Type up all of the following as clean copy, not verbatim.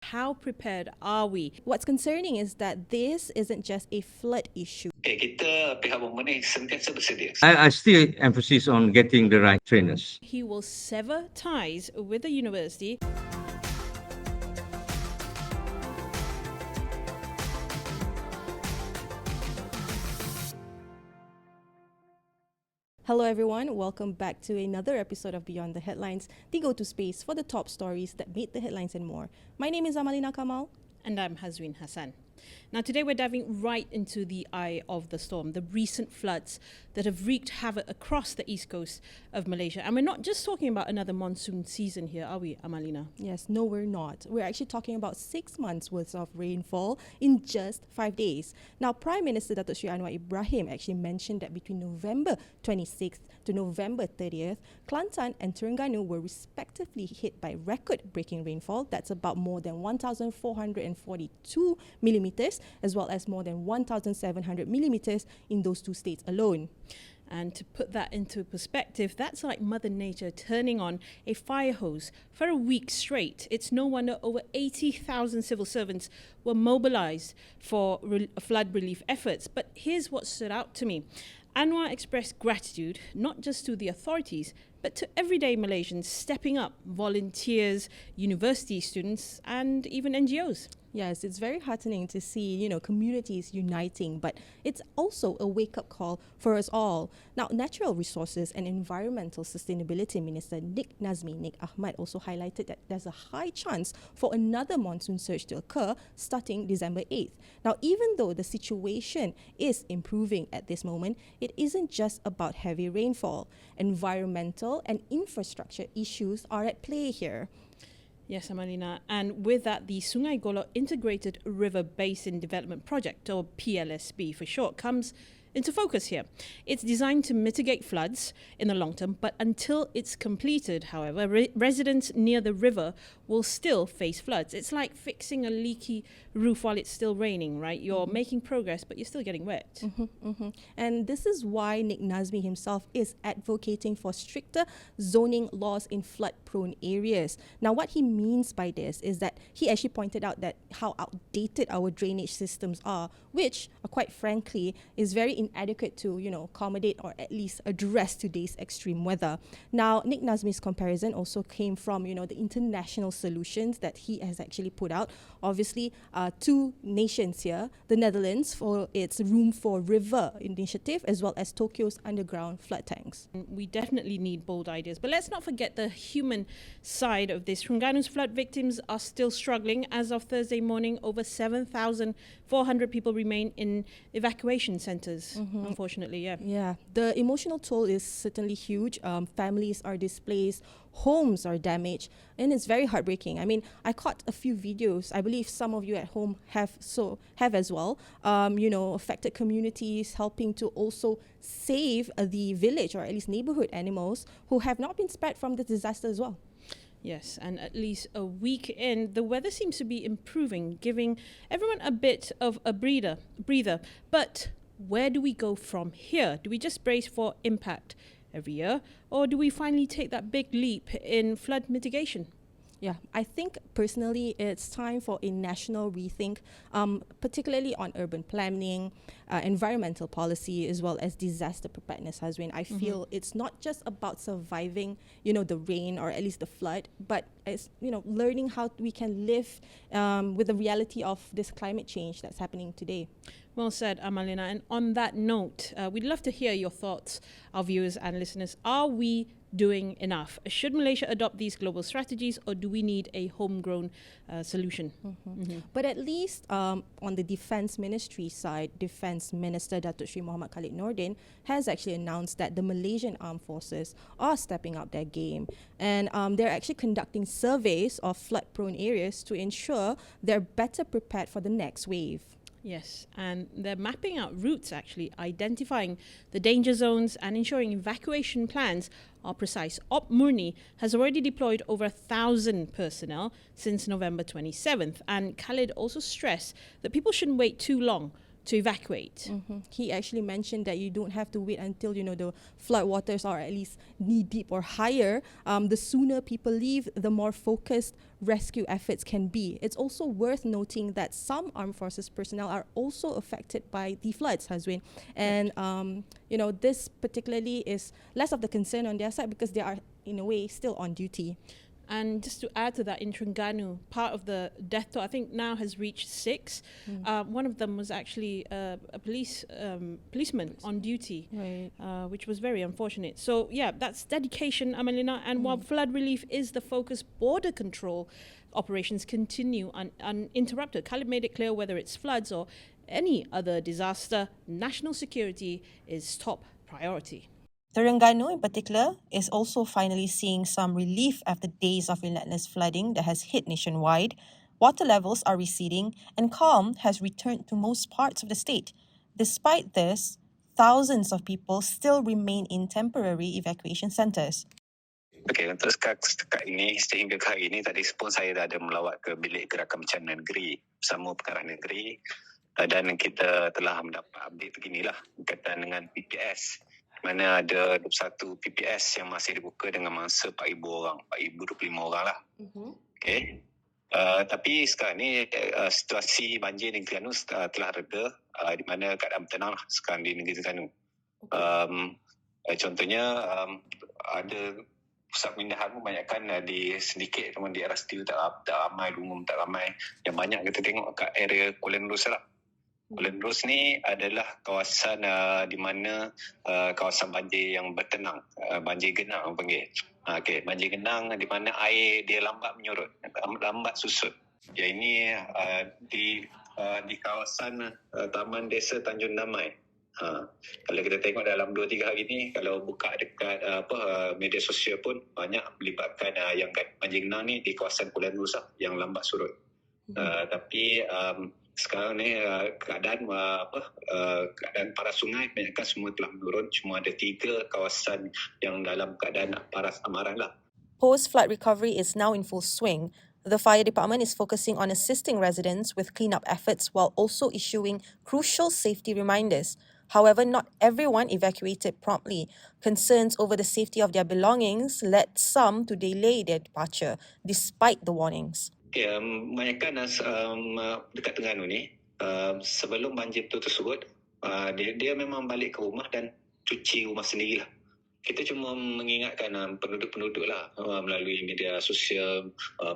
how prepared are we? What's concerning is that this isn't just a flood issue. Kita pihak bomba ni sentiasa bersedia. I still emphasize on getting the right trainers. He will sever ties with the university. Hello everyone, welcome back to another episode of Beyond the Headlines, the go-to space for the top stories that made the headlines and more. My name is Amalina Kamal. And I'm Hazwin Hassan. Now today we're diving right into the eye of the storm, the recent floods that have wreaked havoc across the east coast of Malaysia. And we're not just talking about another monsoon season here, are we, Amalina? Yes, no, we're not. We're actually talking about 6 months worth of rainfall in just 5 days. Now, Prime Minister Datuk Sri Anwar Ibrahim actually mentioned that between November 26th to November 30th, Kelantan and Terengganu were respectively hit by record-breaking rainfall. That's about more than 1,442 millimeters, as well as more than 1,700 millimeters in those two states alone. And to put that into perspective, that's like Mother Nature turning on a fire hose for a week straight. It's no wonder over 80,000 civil servants were mobilized for flood relief efforts. But here's what stood out to me. Anwar expressed gratitude not just to the authorities, but to everyday Malaysians stepping up, volunteers, university students, and even NGOs. Yes, it's very heartening to see, communities uniting, but it's also a wake-up call for us all. Now, Natural Resources and Environmental Sustainability Minister Nik Ahmad also highlighted that there's a high chance for another monsoon surge to occur starting December 8th. Now, even though the situation is improving at this moment, it isn't just about heavy rainfall. Environmental and infrastructure issues are at play here. Yes, Amalina. And with that, the Sungai Golok Integrated River Basin Development Project, or PLSB for short, comes into focus here. It's designed to mitigate floods in the long term, but until it's completed, however, residents near the river will still face floods. It's like fixing a leaky roof while it's still raining, right? You're making progress, but you're still getting wet. And this is why Nik Nazmi himself is advocating for stricter zoning laws in flood-prone areas. Now, what he means by this is that he actually pointed out that how outdated our drainage systems are, which, quite frankly, is very inadequate to, accommodate or at least address today's extreme weather. Now, Nik Nazmi's comparison also came from, the international solutions that he has actually put out. Obviously, two nations here, the Netherlands for its Room for River initiative, as well as Tokyo's underground flood tanks. We definitely need bold ideas, but let's not forget the human side of this. Terengganu's flood victims are still struggling. As of Thursday morning, over 7,400 people remain in evacuation centres, unfortunately, Yeah, the emotional toll is certainly huge. Families are displaced, homes are damaged, and it's very heartbreaking. I mean, I caught a few videos. I believe some of you at home have as well. Affected communities helping to also save the village or at least neighborhood animals who have not been spared from the disaster as well. Yes, and at least a week in, the weather seems to be improving, giving everyone a bit of a breather. But where do we go from here? Do we just brace for impact every year, or do we finally take that big leap in flood mitigation? Yeah, I think personally it's time for a national rethink, particularly on urban planning, environmental policy, as well as disaster preparedness, Hazwin. I feel it's not just about surviving, the rain or at least the flood, but it's, learning how we can live with the reality of this climate change that's happening today. Well said, Amalina. And on that note, we'd love to hear your thoughts, our viewers and listeners. Are we doing enough? Should Malaysia adopt these global strategies, or do we need a homegrown solution? But at least on the Defence Ministry side, Defence Minister Datuk Sri Mohamed Nordin has actually announced that the Malaysian Armed Forces are stepping up their game, and they're actually conducting surveys of flood-prone areas to ensure they're better prepared for the next wave. Yes, and they're mapping out routes, actually, identifying the danger zones and ensuring evacuation plans are precise. Op Murni has already deployed over 1,000 personnel since November 27th, and Khalid also stressed that people shouldn't wait too long to evacuate. He actually mentioned that you don't have to wait until the flood waters are at least knee deep or higher. The sooner people leave, the more focused rescue efforts can be. It's also worth noting that some armed forces personnel are also affected by the floods, Hazwin, and this particularly is less of the concern on their side because they are in a way still on duty. And just to add to that, in Terengganu, part of the death toll, I think now has reached 6. One of them was actually a policeman on duty, Right. which was very unfortunate. So yeah, that's dedication, Amalina. And while flood relief is the focus, border control operations continue uninterrupted. Khalid made it clear whether it's floods or any other disaster, national security is top priority. Terengganu in particular is also finally seeing some relief after days of relentless flooding that has hit nationwide. Water levels are receding and calm has returned to most parts of the state. Despite this, thousands of people still remain in temporary evacuation centres. Okey, untuk setakat ini, sehingga ke hari ini, tadi pun saya dah ada melawat ke Bilik Gerakan Bencana Negeri bersama Pengarah Negeri dan kita telah mendapat update beginilah berkaitan dengan PPS, mana ada 21 PPS yang masih dibuka dengan mangsa 4,000 orang, 4,025 orang lah. Okey. Tapi sekarang ni situasi banjir di Terengganu telah reda, di mana keadaan tenang lah sekarang di negeri Terengganu. Contohnya ada pusat pemindahan pun banyakkan di sedikit, teman di arah Setiu tak ramai, Lumum tak ramai. Yang banyak kita tengok kat area Kuala Nerus lah. Kuala Nerus ni adalah kawasan di mana kawasan banjir yang bertenang, banjir genang orang panggil. Okey, banjir genang di mana air dia lambat menyurut, lambat susut. Ya, ini di kawasan Taman Desa Tanjung Damai. Kalau kita tengok dalam 2-3 hari ni, kalau buka dekat media sosial pun banyak melibatkan yang banjir genang ni di kawasan Kuala Nerus yang lambat surut. Tapi sekarang ni keadaan paras sungai kebanyakan semua telah menurun. Cuma ada 3 kawasan yang dalam keadaan paras amaran lah. Post-flood recovery is now in full swing. The fire department is focusing on assisting residents with cleanup efforts while also issuing crucial safety reminders. However, not everyone evacuated promptly. Concerns over the safety of their belongings led some to delay their departure despite the warnings. Okay, kebanyakan dekat Terengganu ni, sebelum banjir itu tersurut, dia memang balik ke rumah dan cuci rumah sendirilah. Kita cuma mengingatkan penduduk-penduduk lah melalui media sosial,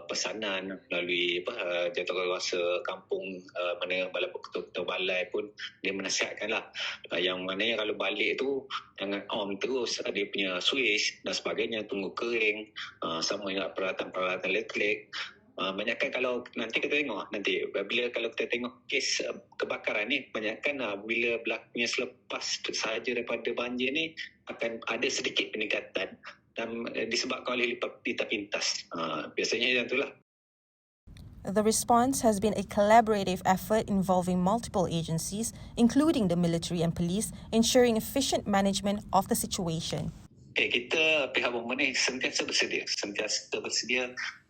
pesanan, melalui jawatankuasa kampung, mana ketua balai pun dia menasihatkan lah. Yang mana kalau balik tu jangan on terus, dia punya switch dan sebagainya, tunggu kering, sama dengan peralatan-peralatan elektrik. Banyakkan kalau nanti kita tengok bila kalau kita tengok kes kebakaran ni, banyakkan bila berlakunya selepas sahaja daripada banjir ni akan ada sedikit peningkatan dan disebabkan oleh lipat pintas. Biasanya yang itulah. The response has been a collaborative effort involving multiple agencies, including the military and police, ensuring efficient management of the situation. Kita pihak bomba ni sentiasa bersedia.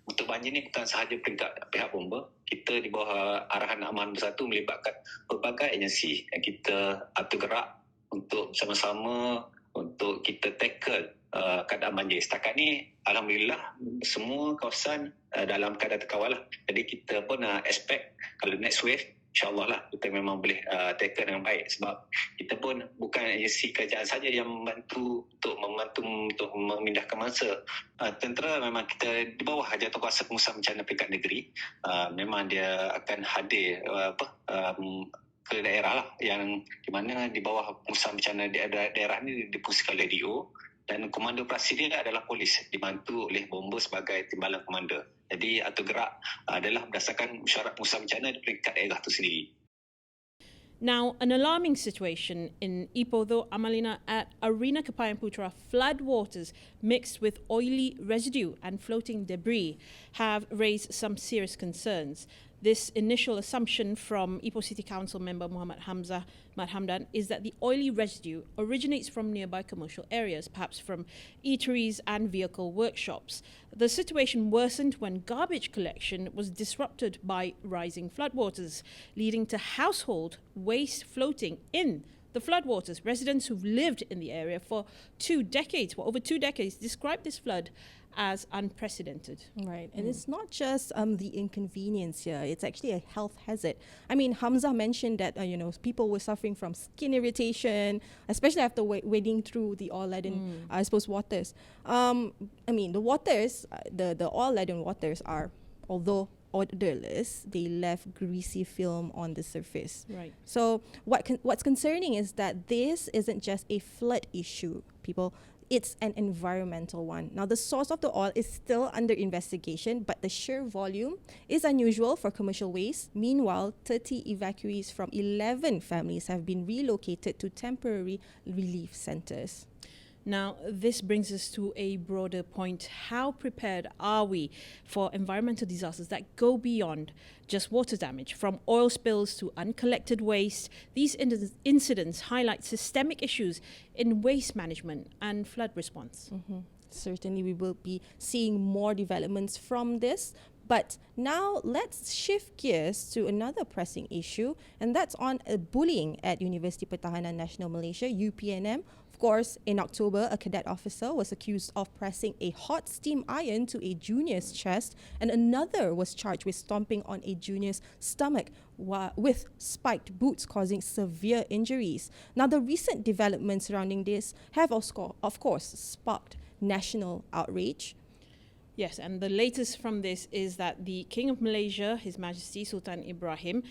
Untuk banjir ni bukan sahaja peringkat pihak bomba, kita di bawah arahan Aman Bersatu melibatkan pelbagai agensi yang kita atur gerak untuk sama-sama untuk kita tackle keadaan banjir. Setakat ni alhamdulillah semua kawasan dalam keadaan terkawal lah. Jadi kita pun expect kalau next wave InsyaAllah lah kita memang boleh tackle dengan baik, sebab kita pun bukan agensi kerajaan saja yang membantu untuk memindahkan mangsa. Tentera memang kita di bawah Jawatankuasa Pengurusan Bencana Peringkat Negeri, memang dia akan hadir ke daerah lah, yang di mana di bawah pengurusan bencana daerah ni dipusatkan oleh DO, dan komando operasi dia adalah polis dibantu oleh bomba sebagai timbalan komander. Jadi atur gerak adalah berdasarkan syarat pengurusan bencana di peringkat daerah itu sendiri. Now, an alarming situation in Ipoh, though, Amalina, at Arena Kepayan Putra, flood waters mixed with oily residue and floating debris have raised some serious concerns. This initial assumption from Ipoh City Council member Muhammad Hamdan is that the oily residue originates from nearby commercial areas, perhaps from eateries and vehicle workshops. The situation worsened when garbage collection was disrupted by rising floodwaters, leading to household waste floating in the floodwaters. Residents who've lived in the area for over 2 decades, describe this flood as unprecedented. Right, and it's not just the inconvenience here, it's actually a health hazard. I mean, Hamza mentioned that, people were suffering from skin irritation, especially after wading through the oil-laden, waters. The waters, the oil-laden waters are, although odorless, they left greasy film on the surface. Right. So what's concerning is that this isn't just a flood issue, people. It's an environmental one. Now, the source of the oil is still under investigation, but the sheer volume is unusual for commercial waste. Meanwhile, 30 evacuees from 11 families have been relocated to temporary relief centers. Now, this brings us to a broader point. How prepared are we for environmental disasters that go beyond just water damage? From oil spills to uncollected waste, these incidents highlight systemic issues in waste management and flood response. Certainly, we will be seeing more developments from this. But now let's shift gears to another pressing issue, and that's on bullying at Universiti Pertahanan Nasional Malaysia, UPNM. Of course, in October, a cadet officer was accused of pressing a hot steam iron to a junior's chest, and another was charged with stomping on a junior's stomach with spiked boots, causing severe injuries. Now, the recent developments surrounding this have, of course, sparked national outrage. Yes, and the latest from this is that the King of Malaysia, His Majesty Sultan Ibrahim,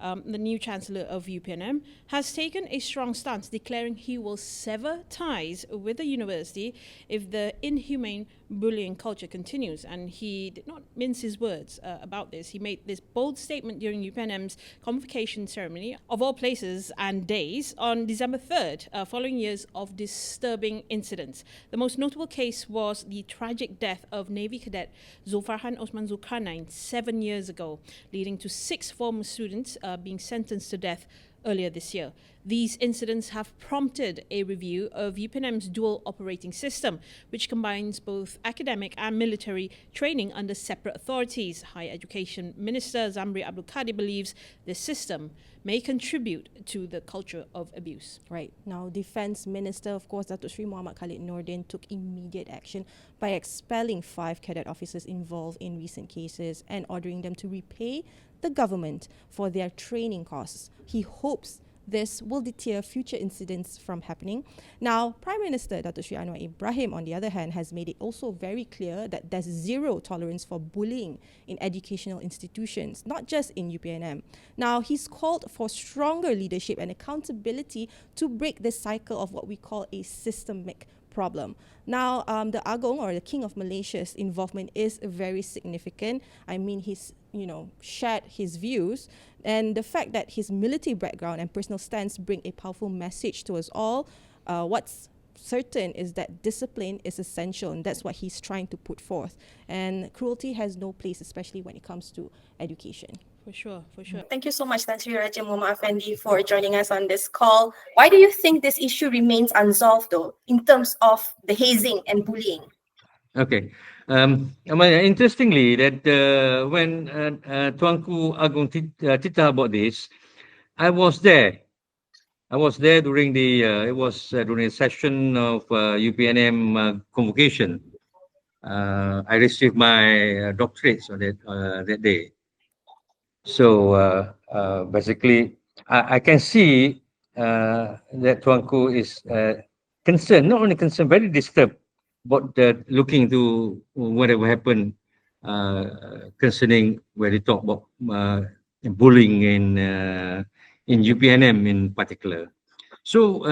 the new Chancellor of UPNM, has taken a strong stance, declaring he will sever ties with the university if the inhumane bullying culture continues. And he did not mince his words about this. He made this bold statement during UPNM's convocation ceremony, of all places and days, on December 3rd, following years of disturbing incidents. The most notable case was the tragic death of Navy cadet Zulfarhan Osman Zulkarnain 7 years ago, leading to 6 former students being sentenced to death earlier this year. These incidents have prompted a review of UPNM's dual operating system, which combines both academic and military training under separate authorities. Higher Education Minister Zamri Abdul Kadir believes this system may contribute to the culture of abuse. Right. Now, Defence Minister, of course, Datuk Sri Muhammad Khalid Nordin took immediate action by expelling 5 cadet officers involved in recent cases and ordering them to repay the government for their training costs. He hopes this will deter future incidents from happening. Now, Prime Minister Datuk Sri Anwar Ibrahim, on the other hand, has made it also very clear that there's zero tolerance for bullying in educational institutions, not just in UPNM. Now, he's called for stronger leadership and accountability to break this cycle of what we call a systemic problem. Now, the Agong, or the King of Malaysia's involvement is very significant. I mean, he's shared his views, and the fact that his military background and personal stance bring a powerful message to us all. What's certain is that discipline is essential, and that's what he's trying to put forth. And cruelty has no place, especially when it comes to education. For sure, for sure. Thank you so much, Tan Sri Raja Muhammad Affandi, for joining us on this call. Why do you think this issue remains unsolved, though, in terms of the hazing and bullying? Okay. Interestingly, that when Tuanku Agong Tita about this, I was there. I was there during during a session of UPNM convocation. I received my doctorate on that day. So basically, I can see that Tuanku is concerned, not only concerned, very disturbed about looking to whatever happened concerning where they talk about bullying in UPNM in particular. So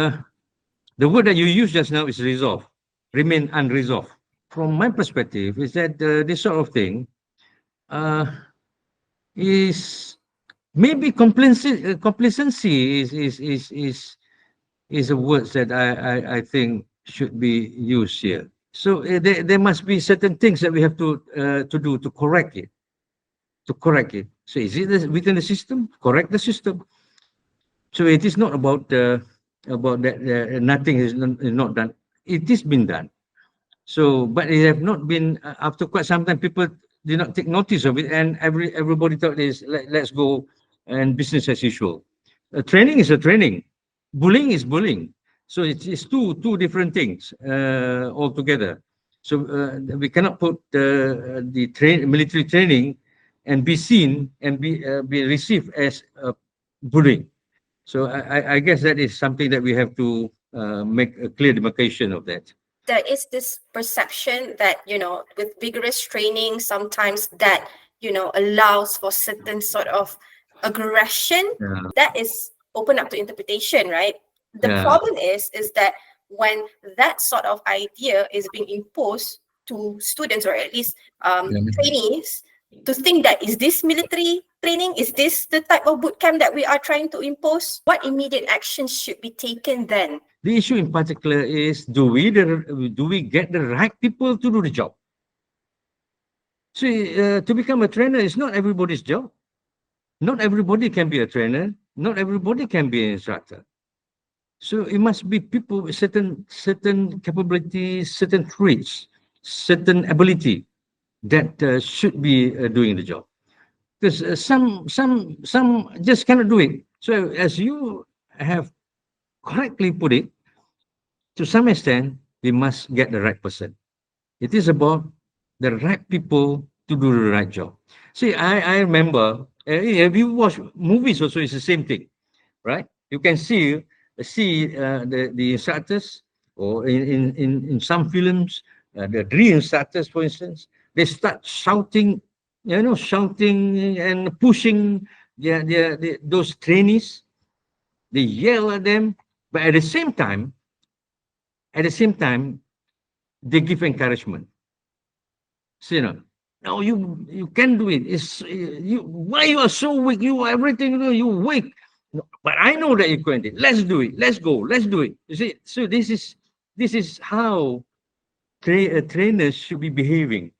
the word that you used just now is resolve, remain unresolved. From my perspective, is that this sort of thing is maybe complacency is a word that I think should be used here. So there must be certain things that we have to do to correct it. to correct it. So is it within the system? Correct the system. So it is not about that nothing is not done. It is been done. So, but it have not been after quite some time. People did not take notice of it, and everybody thought is let's go and business as usual. Training is a training. Bullying is bullying. So it's two different things altogether. So we cannot put the military training and be seen and be received as bullying. So I guess that is something that we have to make a clear demarcation of that. There is this perception that, with vigorous training, sometimes that, allows for certain sort of aggression. Yeah. That is open up to interpretation, right? The Yeah. problem is that when that sort of idea is being imposed to students, or at least trainees, to think that, is this military training? Is this the type of boot camp that we are trying to impose? What immediate actions should be taken then? The issue in particular is, do we get the right people to do the job? See, to become a trainer is not everybody's job. Not everybody can be a trainer. Not everybody can be an instructor. So it must be people with certain capabilities, certain traits, certain ability that should be doing the job. Because some just cannot do it. So as you have correctly put it, to some extent, we must get the right person. It is about the right people to do the right job. See, I remember, if you watch movies also, it's the same thing, right? You can see the instructors, or in some films, the drill instructors, for instance, they start shouting, shouting and pushing those trainees. They yell at them, but at the same time, they give encouragement. So, no, you can do it. It's why you are so weak? You everything you weak. No, but I know that you can do it. Let's do it. Let's go. Let's do it. You see, so this is how trainers should be behaving.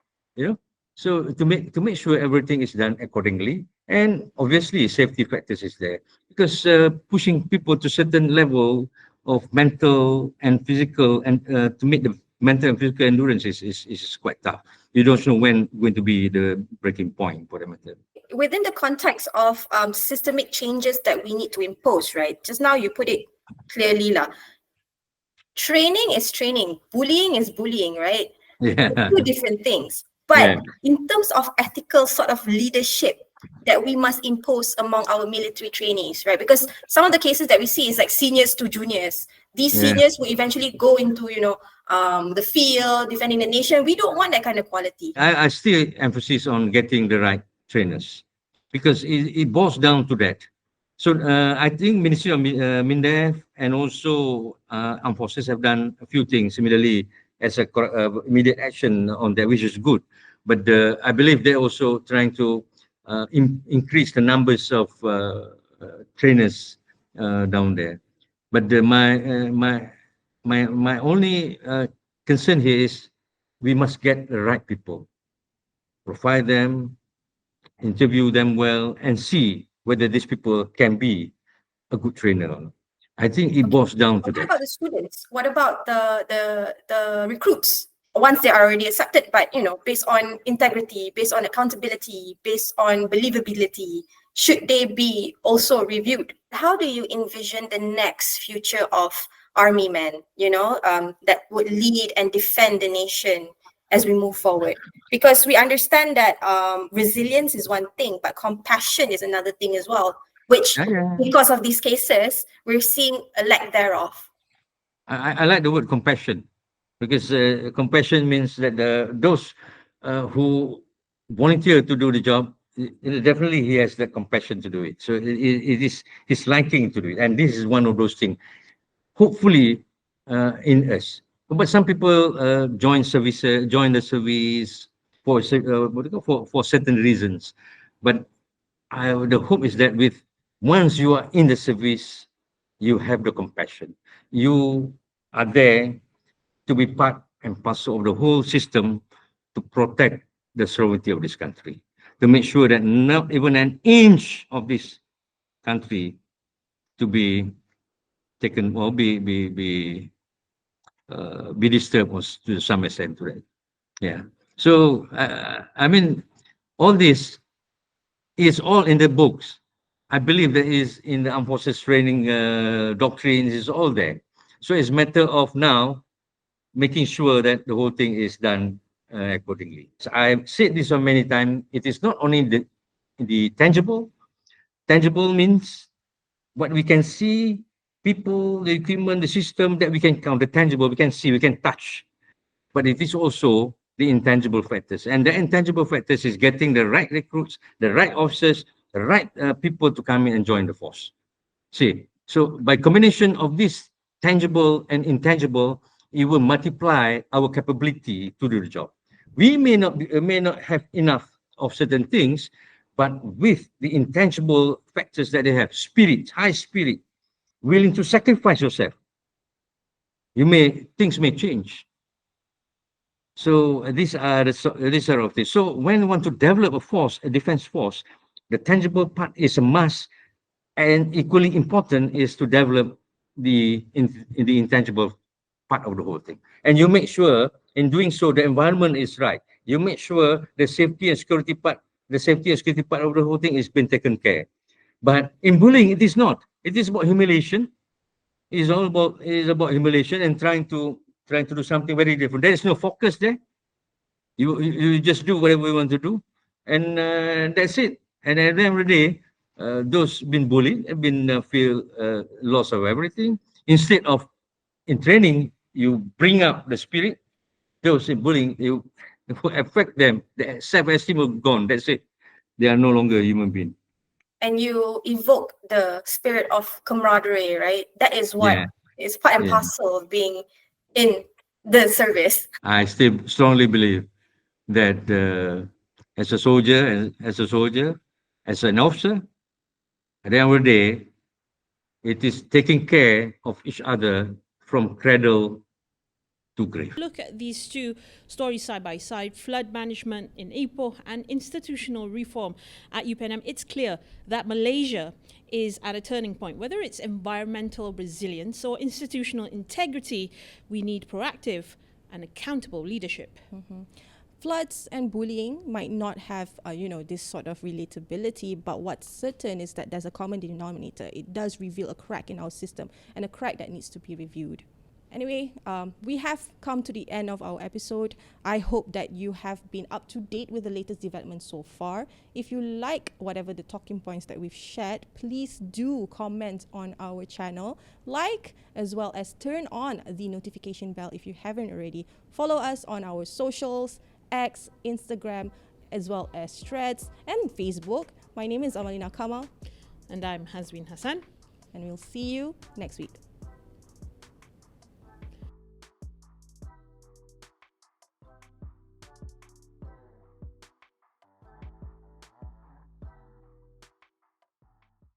So to make sure everything is done accordingly, and obviously safety factors is there, because pushing people to certain level of mental and physical, and to meet the mental and physical endurance is quite tough. You don't know when going to be the breaking point for the matter. Within the context of systemic changes that we need to impose, right? Just now you put it clearly, lah. Training is training, bullying is bullying, right? Yeah. Two different things. But in terms of ethical sort of leadership that we must impose among our military trainees, right? Because some of the cases that we see is like seniors to juniors. These seniors will eventually go into, the field, defending the nation. We don't want that kind of quality. I still emphasize on getting the right trainers, because it boils down to that. So I think Ministry of MINDEF and also Armed Forces have done a few things similarly as a immediate action on that, which is good. But I believe they're also trying to increase the numbers of trainers down there. But my only concern here is we must get the right people, profile them, interview them well, and see whether these people can be a good trainer or not. I think it boils down to What that. about the students? What about the recruits? Once they are already accepted, but based on integrity, based on accountability, based on believability, should they be also reviewed? How do you envision the next future of army men, that would lead and defend the nation as we move forward? Because we understand that resilience is one thing, but compassion is another thing as well, which because of these cases, we're seeing a lack thereof. I like the word compassion, because compassion means that those who volunteer to do the job, definitely he has the compassion to do it. So it is his liking to do it, and this is one of those things. Hopefully, in us. But some people join the service for certain reasons. But the hope is that once you are in the service, you have the compassion. You are there to be part and parcel of the whole system to protect the sovereignty of this country. to make sure that not even an inch of this country to be taken or be disturbed or to some extent to that. Yeah. So I mean, all this is all in the books. I believe that is in the armed forces training doctrines is all there. So it's matter of now making sure that the whole thing is done accordingly. So I've said this so many times. It is not only the tangible. Tangible means what we can see, people, the equipment, the system that we can count. The tangible we can see, we can touch. But it is also the intangible factors. And the intangible factors is getting the right recruits, the right officers, the right people to come in and join the force. See, so by combination of this tangible and intangible, it will multiply our capability to do the job. We may not have enough of certain things, but with the intangible factors that they have, spirit, high spirit, willing to sacrifice yourself, things may change. So these are of this. So when you want to develop a force, a defense force, the tangible part is a must, and equally important is to develop the intangible part of the whole thing. And you make sure in doing so the environment is right. You make sure the safety and security part of the whole thing is being taken care. But in bullying, it is not. It is about humiliation. It is about humiliation and trying to do something very different. There is no focus there. You just do whatever you want to do, and that's it. And at the end of the day, those been bullied have been feel loss of everything. Instead of in training, you bring up the spirit. Those in bullying, you affect them. The self-esteem will gone. That's it. They are no longer a human being. And you evoke the spirit of camaraderie, right? That is what is part and parcel of being in the service. I still strongly believe that as a soldier, as an officer, at the end of the day, it is taking care of each other from cradle to grave. Look at these two stories side by side, flood management in Ipoh and institutional reform at UPNM. It's clear that Malaysia is at a turning point. Whether it's environmental resilience or institutional integrity, we need proactive and accountable leadership. Mm-hmm. Floods and bullying might not have, this sort of relatability, but what's certain is that there's a common denominator. It does reveal a crack in our system, and a crack that needs to be reviewed. Anyway, we have come to the end of our episode. I hope that you have been up to date with the latest developments so far. If you like whatever the talking points that we've shared, please do comment on our channel, like, as well as turn on the notification bell if you haven't already. Follow us on our socials, X, Instagram, as well as Threads and Facebook. My name is Amalina Kamal. And I'm Hazwin Hassan. And we'll see you next week.